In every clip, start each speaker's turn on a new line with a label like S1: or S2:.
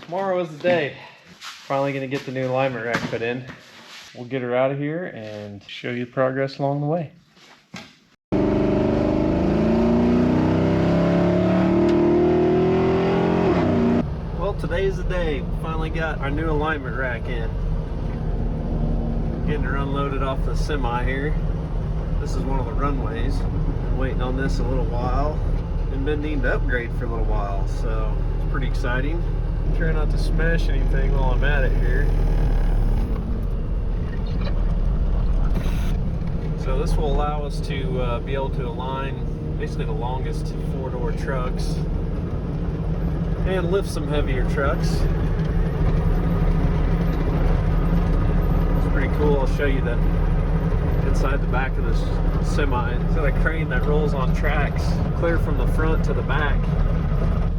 S1: Tomorrow is the day. Finally gonna get the new alignment rack put in. We'll get her out of here and show you progress along the way. Well, today is the day. We finally got our new alignment rack in. Getting her unloaded off the semi here. This is one of the runways. Been waiting on this a little while. Been needing to upgrade for a little while, so it's pretty exciting. Try not to smash anything while I'm at it here. So this will allow us to be able to align basically the longest four-door trucks and lift some heavier trucks. It's pretty cool. I'll show you that inside the back of this semi. It's got a crane that rolls on tracks clear from the front to the back.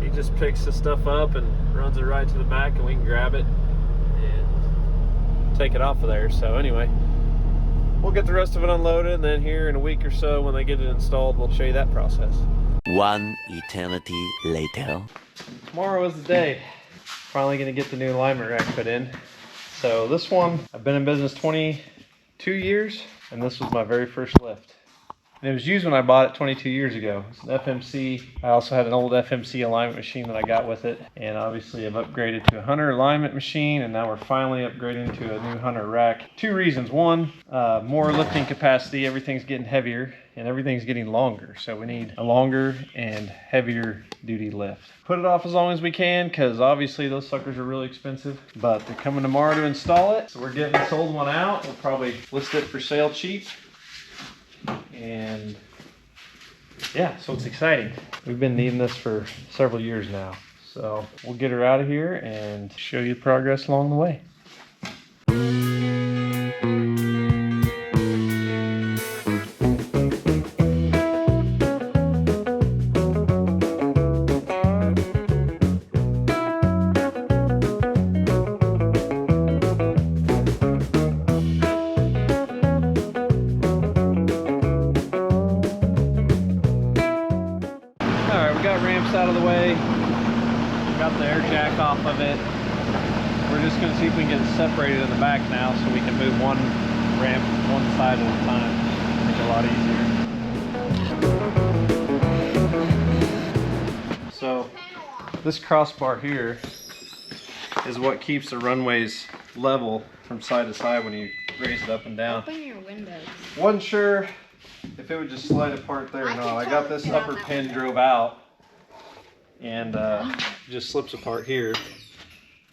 S1: He just picks the stuff up and runs it right to the back, and we can grab it and take it off of there. So anyway, we'll get the rest of it unloaded, and then here in a week or so when they get it installed, we'll show you that process.
S2: One eternity later.
S1: Tomorrow is the day. Finally gonna get the new alignment rack put in. So this one, I've been in business 22 years, and this was my very first lift. And it was used when I bought it 22 years ago. It's an FMC. I also had an old FMC alignment machine that I got with it. And obviously I've upgraded to a Hunter alignment machine, and now we're finally upgrading to a new Hunter rack. Two reasons. One, more lifting capacity. Everything's getting heavier and everything's getting longer. So we need a longer and heavier duty lift. Put it off as long as we can, because obviously those suckers are really expensive, but they're coming tomorrow to install it. So we're getting this old one out. We'll probably list it for sale cheap. And yeah, so it's exciting. We've been needing this for several years now. So we'll get her out of here and show you progress along the way. Got ramps out of the way, got the air jack off of it. We're just going to see if we can get it separated in the back now, so we can move one ramp one side at a time. Make it a lot easier. So this crossbar here is what keeps the runways level from side to side when you raise it up and down.
S3: Open your windows.
S1: Wasn't sure if it would just slide apart there or not. I got this upper pin drove out, and just slips apart here.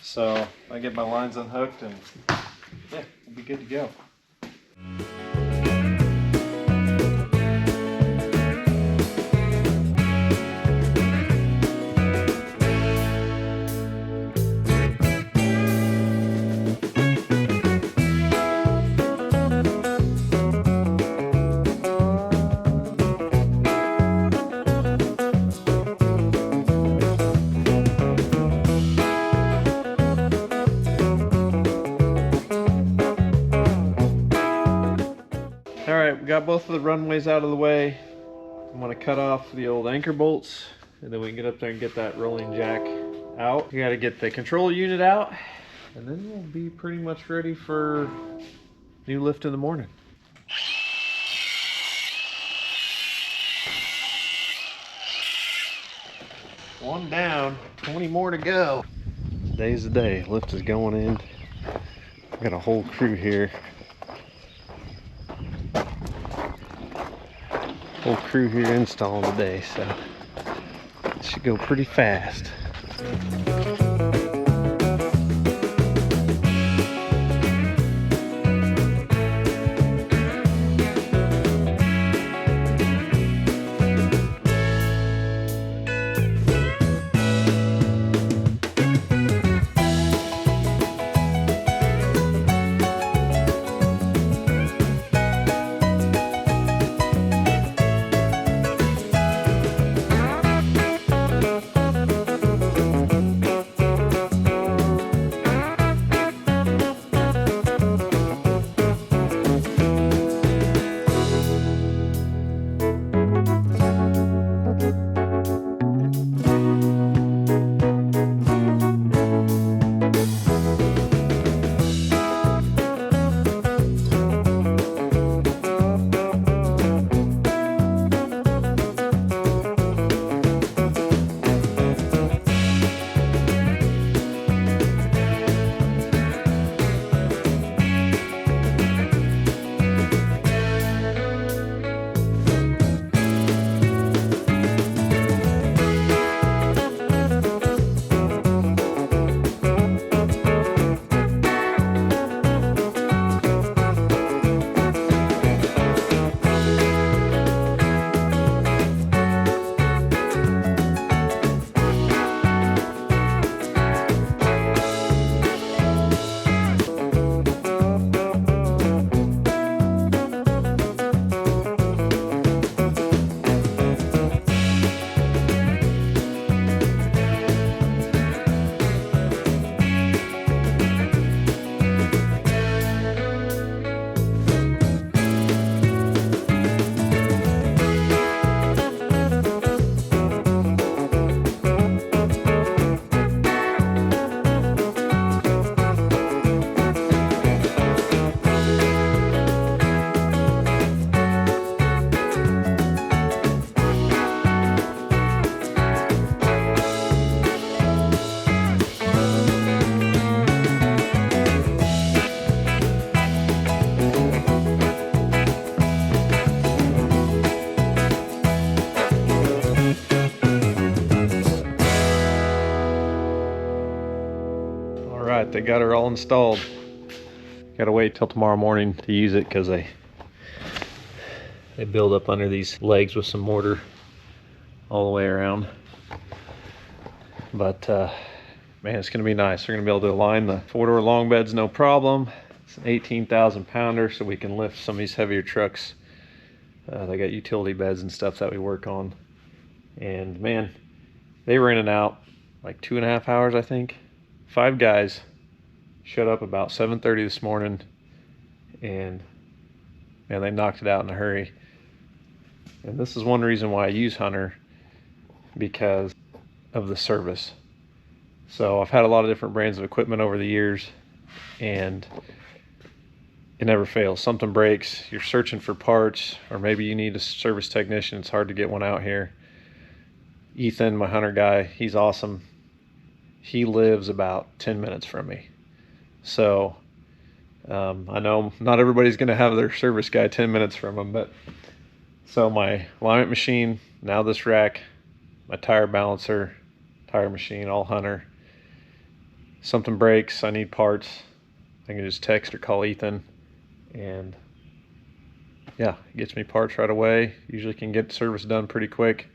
S1: So I get my lines unhooked, and yeah, we'll be good to go. Alright, we got both of the runways out of the way. I'm going to cut off the old anchor bolts, and then we can get up there and get that rolling jack out. We got to get the control unit out, and then we'll be pretty much ready for new lift in the morning. One down, 20 more to go. Today's the day. Lift is going in. I've got a whole crew here. Whole crew here installing today, so it should go pretty fast. All right, they got her all installed. Gotta wait till tomorrow morning to use it because they build up under these legs with some mortar all the way around. But man, it's gonna be nice. They're gonna be able to align the four-door long beds no problem. It's an 18,000 pounder, so we can lift some of these heavier trucks. They got utility beds and stuff that we work on. And man, they were in and out like 2.5 hours, I think. 5 guys showed up about 7:30 this morning, and man, they knocked it out in a hurry. And this is one reason why I use Hunter, because of the service. So I've had a lot of different brands of equipment over the years, and it never fails. Something breaks, you're searching for parts, or maybe you need a service technician. It's hard to get one out here. Ethan, my Hunter guy, he's awesome. He lives about 10 minutes from me. So I know not everybody's gonna have their service guy 10 minutes from them, but so my alignment machine, now this rack, my tire balancer, tire machine, all Hunter. Something breaks, I need parts, I can just text or call Ethan, and yeah, it gets me parts right away. Usually can get service done pretty quick.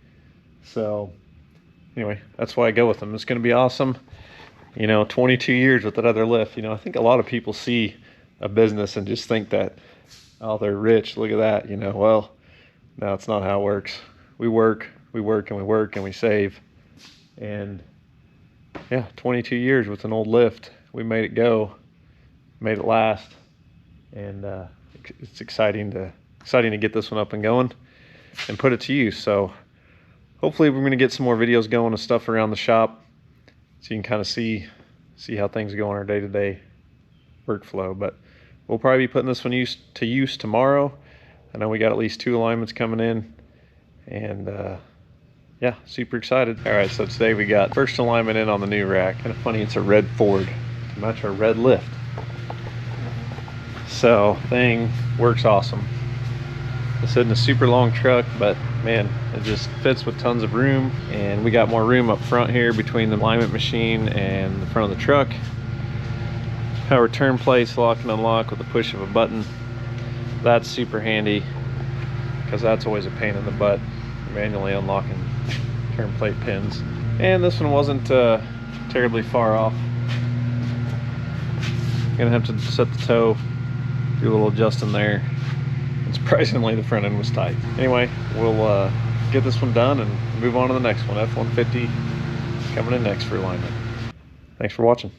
S1: So anyway, that's why I go with them. It's going to be awesome. You know, 22 years with that other lift. You know, I think a lot of people see a business and just think that, oh, they're rich, look at that. You know, well, no, it's not how it works. We work, and we save. And yeah, 22 years with an old lift. We made it go, made it last. And it's exciting to get this one up and going and put it to use. So hopefully we're going to get some more videos going and stuff around the shop, so you can kind of see how things go in our day-to-day workflow. But we'll probably be putting this one to use tomorrow. I know we got at least 2 alignments coming in, and yeah, super excited. All right, so today we got first alignment in on the new rack. Kind of funny, it's a red Ford to match our red lift. So thing works awesome. It's in a super long truck, but man, it just fits with tons of room. And we got more room up front here between the alignment machine and the front of the truck. Power turn plates, lock and unlock with the push of a button. That's super handy, because that's always a pain in the butt, manually unlocking turn plate pins. And this one wasn't terribly far off. Gonna have to set the toe, do a little adjusting there. And surprisingly, the front end was tight. Anyway, we'll get this one done and move on to the next one. F-150 coming in next for alignment. Thanks for watching.